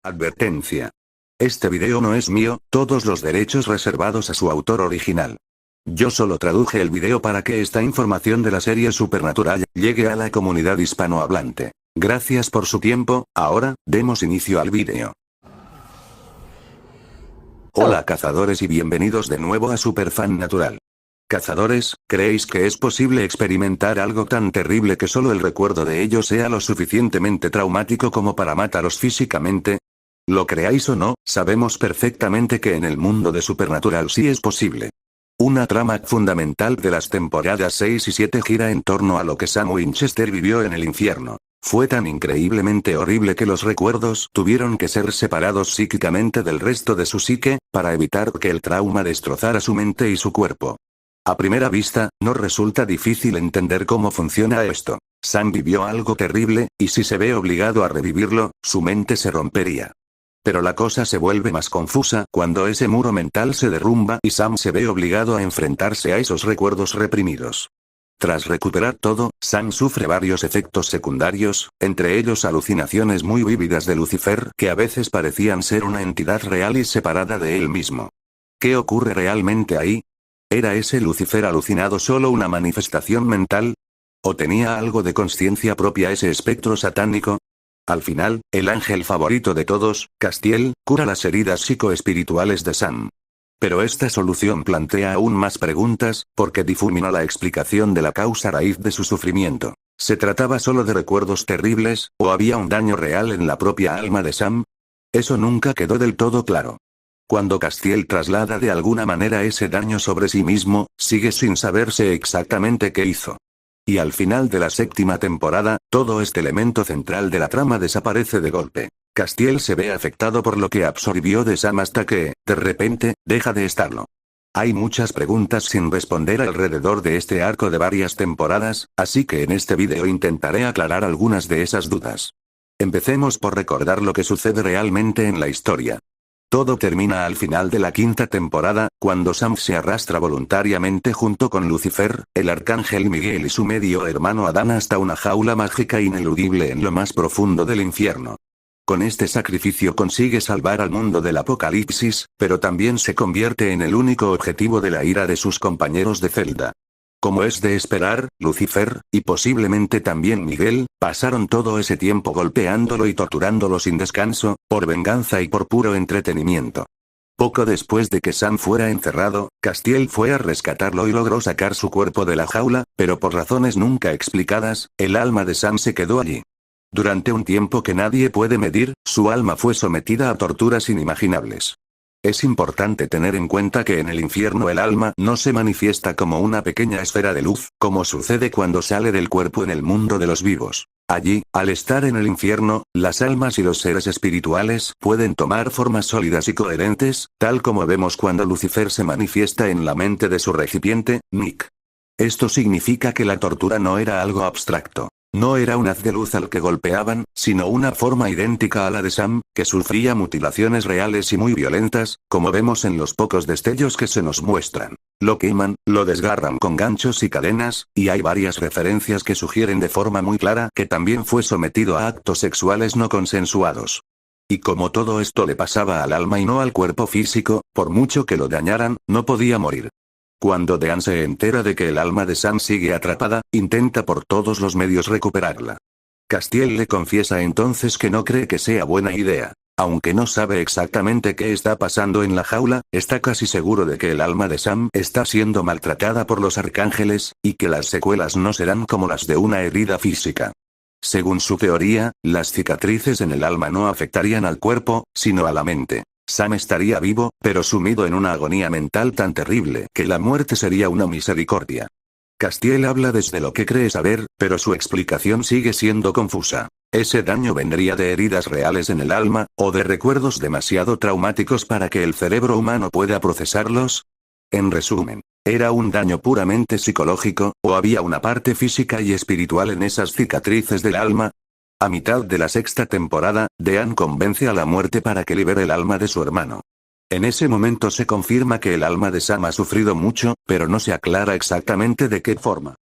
Advertencia. Este video no es mío, todos los derechos reservados a su autor original. Yo solo traduje el video para que esta información de la serie Supernatural llegue a la comunidad hispanohablante. Gracias por su tiempo, ahora, demos inicio al video. Hola cazadores y bienvenidos de nuevo a Superfan Natural. Cazadores, ¿creéis que es posible experimentar algo tan terrible que solo el recuerdo de ello sea lo suficientemente traumático como para mataros físicamente? Lo creáis o no, sabemos perfectamente que en el mundo de Supernatural sí es posible. Una trama fundamental de las temporadas 6 y 7 gira en torno a lo que Sam Winchester vivió en el infierno. Fue tan increíblemente horrible que los recuerdos tuvieron que ser separados psíquicamente del resto de su psique, para evitar que el trauma destrozara su mente y su cuerpo. A primera vista, no resulta difícil entender cómo funciona esto. Sam vivió algo terrible, y si se ve obligado a revivirlo, su mente se rompería. Pero la cosa se vuelve más confusa cuando ese muro mental se derrumba y Sam se ve obligado a enfrentarse a esos recuerdos reprimidos. Tras recuperar todo, Sam sufre varios efectos secundarios, entre ellos alucinaciones muy vívidas de Lucifer que a veces parecían ser una entidad real y separada de él mismo. ¿Qué ocurre realmente ahí? ¿Era ese Lucifer alucinado solo una manifestación mental? ¿O tenía algo de conciencia propia ese espectro satánico? Al final, el ángel favorito de todos, Castiel, cura las heridas psicoespirituales de Sam. Pero esta solución plantea aún más preguntas, porque difumina la explicación de la causa raíz de su sufrimiento. ¿Se trataba solo de recuerdos terribles, o había un daño real en la propia alma de Sam? Eso nunca quedó del todo claro. Cuando Castiel traslada de alguna manera ese daño sobre sí mismo, sigue sin saberse exactamente qué hizo. Y al final de la séptima temporada, todo este elemento central de la trama desaparece de golpe. Castiel se ve afectado por lo que absorbió de Sam hasta que, de repente, deja de estarlo. Hay muchas preguntas sin responder alrededor de este arco de varias temporadas, así que en este video intentaré aclarar algunas de esas dudas. Empecemos por recordar lo que sucede realmente en la historia. Todo termina al final de la quinta temporada, cuando Sam se arrastra voluntariamente junto con Lucifer, el arcángel Miguel y su medio hermano Adán hasta una jaula mágica ineludible en lo más profundo del infierno. Con este sacrificio consigue salvar al mundo del apocalipsis, pero también se convierte en el único objetivo de la ira de sus compañeros de celda. Como es de esperar, Lucifer, y posiblemente también Miguel, pasaron todo ese tiempo golpeándolo y torturándolo sin descanso, por venganza y por puro entretenimiento. Poco después de que Sam fuera encerrado, Castiel fue a rescatarlo y logró sacar su cuerpo de la jaula, pero por razones nunca explicadas, el alma de Sam se quedó allí. Durante un tiempo que nadie puede medir, su alma fue sometida a torturas inimaginables. Es importante tener en cuenta que en el infierno el alma no se manifiesta como una pequeña esfera de luz, como sucede cuando sale del cuerpo en el mundo de los vivos. Allí, al estar en el infierno, las almas y los seres espirituales pueden tomar formas sólidas y coherentes, tal como vemos cuando Lucifer se manifiesta en la mente de su recipiente, Nick. Esto significa que la tortura no era algo abstracto. No era un haz de luz al que golpeaban, sino una forma idéntica a la de Sam, que sufría mutilaciones reales y muy violentas, como vemos en los pocos destellos que se nos muestran. Lo queman, lo desgarran con ganchos y cadenas, y hay varias referencias que sugieren de forma muy clara que también fue sometido a actos sexuales no consensuados. Y como todo esto le pasaba al alma y no al cuerpo físico, por mucho que lo dañaran, no podía morir. Cuando Dean se entera de que el alma de Sam sigue atrapada, intenta por todos los medios recuperarla. Castiel le confiesa entonces que no cree que sea buena idea. Aunque no sabe exactamente qué está pasando en la jaula, está casi seguro de que el alma de Sam está siendo maltratada por los arcángeles, y que las secuelas no serán como las de una herida física. Según su teoría, las cicatrices en el alma no afectarían al cuerpo, sino a la mente. Sam estaría vivo, pero sumido en una agonía mental tan terrible que la muerte sería una misericordia. Castiel habla desde lo que cree saber, pero su explicación sigue siendo confusa. ¿Ese daño vendría de heridas reales en el alma, o de recuerdos demasiado traumáticos para que el cerebro humano pueda procesarlos? En resumen, ¿era un daño puramente psicológico, o había una parte física y espiritual en esas cicatrices del alma? A mitad de la sexta temporada, Dean convence a la muerte para que libere el alma de su hermano. En ese momento se confirma que el alma de Sam ha sufrido mucho, pero no se aclara exactamente de qué forma.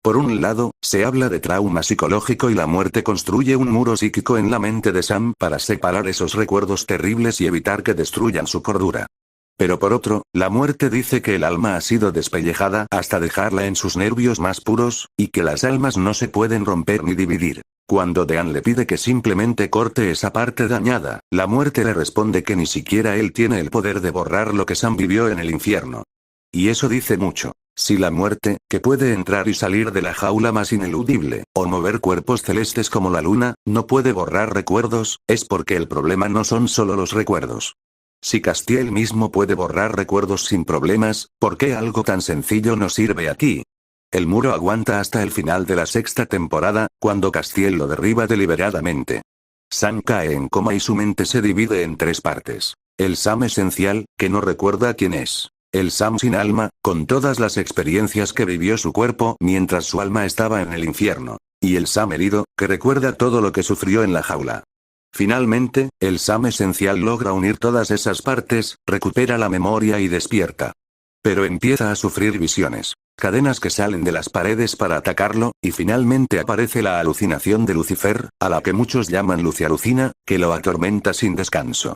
Por un lado, se habla de trauma psicológico y la muerte construye un muro psíquico en la mente de Sam para separar esos recuerdos terribles y evitar que destruyan su cordura. Pero por otro, la muerte dice que el alma ha sido despellejada hasta dejarla en sus nervios más puros, y que las almas no se pueden romper ni dividir. Cuando Dean le pide que simplemente corte esa parte dañada, la muerte le responde que ni siquiera él tiene el poder de borrar lo que Sam vivió en el infierno. Y eso dice mucho. Si la muerte, que puede entrar y salir de la jaula más ineludible, o mover cuerpos celestes como la luna, no puede borrar recuerdos, es porque el problema no son solo los recuerdos. Si Castiel mismo puede borrar recuerdos sin problemas, ¿por qué algo tan sencillo no sirve aquí? El muro aguanta hasta el final de la sexta temporada, cuando Castiel lo derriba deliberadamente. Sam cae en coma y su mente se divide en tres partes. El Sam esencial, que no recuerda quién es. El Sam sin alma, con todas las experiencias que vivió su cuerpo mientras su alma estaba en el infierno. Y el Sam herido, que recuerda todo lo que sufrió en la jaula. Finalmente, el Sam esencial logra unir todas esas partes, recupera la memoria y despierta. Pero empieza a sufrir visiones. Cadenas que salen de las paredes para atacarlo, y finalmente aparece la alucinación de Lucifer, a la que muchos llaman Lucialucina, que lo atormenta sin descanso.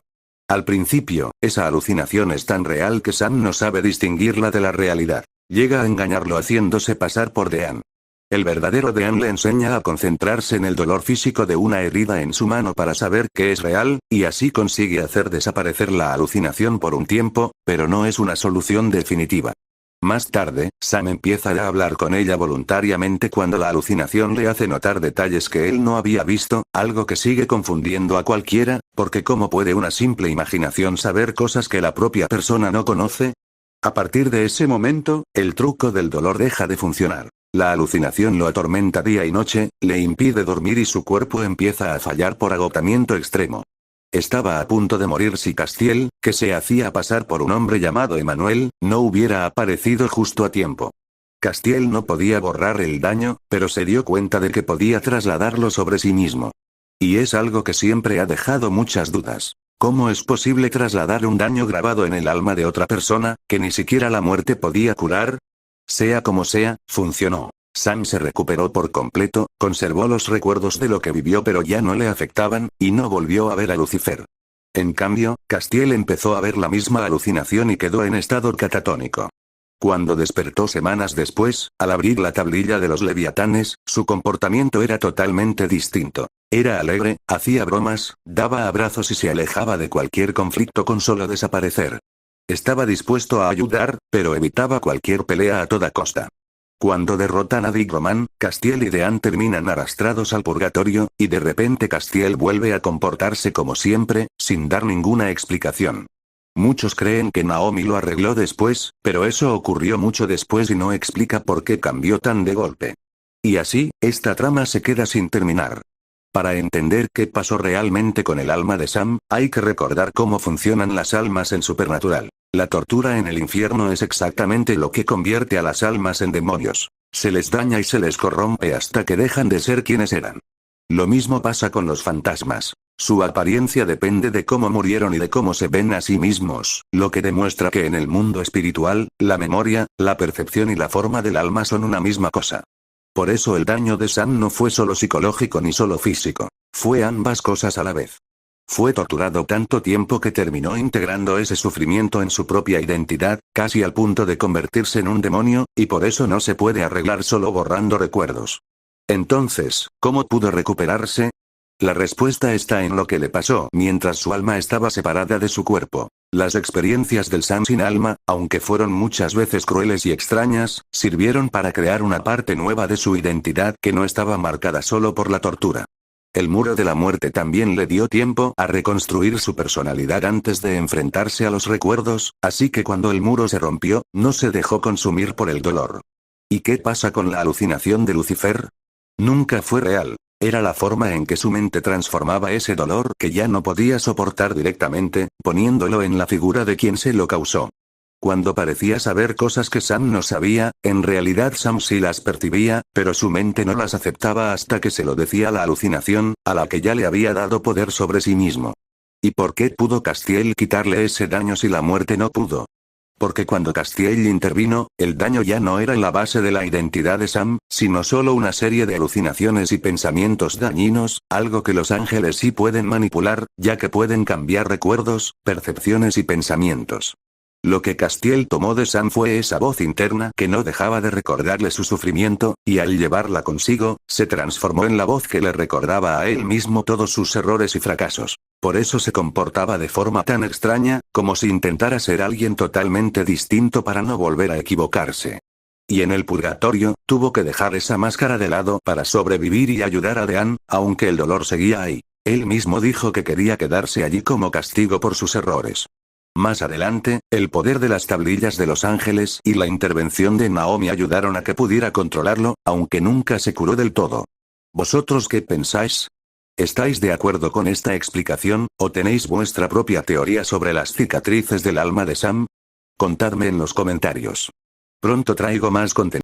Al principio, esa alucinación es tan real que Sam no sabe distinguirla de la realidad. Llega a engañarlo haciéndose pasar por Dean. El verdadero Dean le enseña a concentrarse en el dolor físico de una herida en su mano para saber que es real, y así consigue hacer desaparecer la alucinación por un tiempo, pero no es una solución definitiva. Más tarde, Sam empieza a hablar con ella voluntariamente cuando la alucinación le hace notar detalles que él no había visto, algo que sigue confundiendo a cualquiera, porque ¿cómo puede una simple imaginación saber cosas que la propia persona no conoce? A partir de ese momento, el truco del dolor deja de funcionar. La alucinación lo atormenta día y noche, le impide dormir y su cuerpo empieza a fallar por agotamiento extremo. Estaba a punto de morir si Castiel, que se hacía pasar por un hombre llamado Emmanuel, no hubiera aparecido justo a tiempo. Castiel no podía borrar el daño, pero se dio cuenta de que podía trasladarlo sobre sí mismo. Y es algo que siempre ha dejado muchas dudas. ¿Cómo es posible trasladar un daño grabado en el alma de otra persona, que ni siquiera la muerte podía curar? Sea como sea, funcionó. Sam se recuperó por completo, conservó los recuerdos de lo que vivió pero ya no le afectaban, y no volvió a ver a Lucifer. En cambio, Castiel empezó a ver la misma alucinación y quedó en estado catatónico. Cuando despertó semanas después, al abrir la tablilla de los leviatanes, su comportamiento era totalmente distinto. Era alegre, hacía bromas, daba abrazos y se alejaba de cualquier conflicto con solo desaparecer. Estaba dispuesto a ayudar, pero evitaba cualquier pelea a toda costa. Cuando derrotan a Dick Roman, Castiel y Dean terminan arrastrados al purgatorio, y de repente Castiel vuelve a comportarse como siempre, sin dar ninguna explicación. Muchos creen que Naomi lo arregló después, pero eso ocurrió mucho después y no explica por qué cambió tan de golpe. Y así, esta trama se queda sin terminar. Para entender qué pasó realmente con el alma de Sam, hay que recordar cómo funcionan las almas en Supernatural. La tortura en el infierno es exactamente lo que convierte a las almas en demonios. Se les daña y se les corrompe hasta que dejan de ser quienes eran. Lo mismo pasa con los fantasmas. Su apariencia depende de cómo murieron y de cómo se ven a sí mismos, lo que demuestra que en el mundo espiritual, la memoria, la percepción y la forma del alma son una misma cosa. Por eso el daño de Sam no fue solo psicológico ni solo físico. Fue ambas cosas a la vez. Fue torturado tanto tiempo que terminó integrando ese sufrimiento en su propia identidad, casi al punto de convertirse en un demonio, y por eso no se puede arreglar solo borrando recuerdos. Entonces, ¿cómo pudo recuperarse? La respuesta está en lo que le pasó mientras su alma estaba separada de su cuerpo. Las experiencias del Sam sin alma, aunque fueron muchas veces crueles y extrañas, sirvieron para crear una parte nueva de su identidad que no estaba marcada solo por la tortura. El muro de la muerte también le dio tiempo a reconstruir su personalidad antes de enfrentarse a los recuerdos, así que cuando el muro se rompió, no se dejó consumir por el dolor. ¿Y qué pasa con la alucinación de Lucifer? Nunca fue real. Era la forma en que su mente transformaba ese dolor que ya no podía soportar directamente, poniéndolo en la figura de quien se lo causó. Cuando parecía saber cosas que Sam no sabía, en realidad Sam sí las percibía, pero su mente no las aceptaba hasta que se lo decía la alucinación, a la que ya le había dado poder sobre sí mismo. ¿Y por qué pudo Castiel quitarle ese daño si la muerte no pudo? Porque cuando Castiel intervino, el daño ya no era la base de la identidad de Sam, sino solo una serie de alucinaciones y pensamientos dañinos, algo que los ángeles sí pueden manipular, ya que pueden cambiar recuerdos, percepciones y pensamientos. Lo que Castiel tomó de Sam fue esa voz interna que no dejaba de recordarle su sufrimiento, y al llevarla consigo, se transformó en la voz que le recordaba a él mismo todos sus errores y fracasos. Por eso se comportaba de forma tan extraña, como si intentara ser alguien totalmente distinto para no volver a equivocarse. Y en el purgatorio, tuvo que dejar esa máscara de lado para sobrevivir y ayudar a Dean, aunque el dolor seguía ahí. Él mismo dijo que quería quedarse allí como castigo por sus errores. Más adelante, el poder de las tablillas de los ángeles y la intervención de Naomi ayudaron a que pudiera controlarlo, aunque nunca se curó del todo. ¿Vosotros qué pensáis? ¿Estáis de acuerdo con esta explicación, o tenéis vuestra propia teoría sobre las cicatrices del alma de Sam? Contadme en los comentarios. Pronto traigo más contenido.